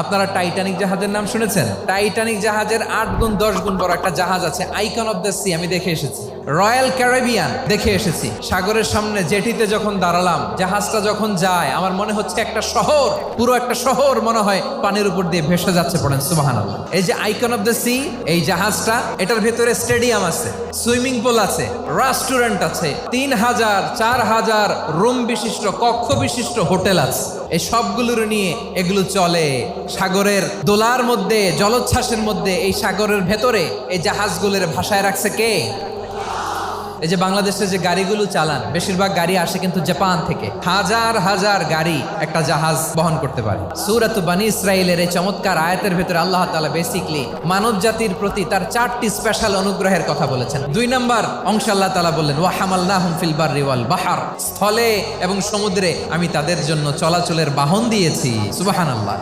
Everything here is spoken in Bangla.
আপনারা টাইটানিক জাহাজের নাম শুনেছেন? টাইটানিক জাহাজের 8 গুণ 10 গুণ বড় একটা জাহাজ আছে, আইকন অফ দ্য সি, আমি দেখে এসেছি। রয়্যাল ক্যারিবিয়ান দেখে এসেছি। সাগরের সামনে জেটিতে যখন দাঁড়ালাম, জাহাজটা যখন যায়, আমার মনে হচ্ছে একটা শহর, পুরো একটা শহর মনে হয় পানির উপর দিয়ে ভেসে যাচ্ছে। পড়েন সুবহানাল্লাহ। এই যে আইকন অফ দ্য সি, এই জাহাজটা, এটার ভেতরে স্টেডিয়াম আছে, সুইমিং পুল আছে, রেস্টুরেন্ট আছে, 3000 4000 রুম বিশিষ্ট, কক্ষ বিশিষ্ট হোটেল আছে। এই সবগুলোর নিয়ে এগুলো চলে সাগরের দোলার মধ্যে, জলোচ্ছ্বাসের মধ্যে। এই সাগরের ভেতরে এই জাহাজগুলোর ভাষায় রাখছে কে? এই যে বাংলাদেশে যে গাড়িগুলো চালান, বেশিরভাগ গাড়ি আসে কিন্তু জাপান থেকে। হাজার হাজার গাড়ি একটা জাহাজ বহন করতে পারে। সূরাত বানী ইসরাইলের এই চমৎকার আয়াতের ভেতরে আল্লাহ তাআলা বেসিকলি মানব জাতির প্রতি তার 4টি স্পেশাল অনুগ্রহের কথা বলেছেন। 2 নম্বর অংশে আল্লাহ তাআলা বললেন, ওয়া হামালনাহুম ফিল বাররি ওয়াল বাহর, স্থলে এবং সমুদ্রে আমি তাদের জন্য চলাচলের বাহন দিয়েছি। সুবহানাল্লাহ।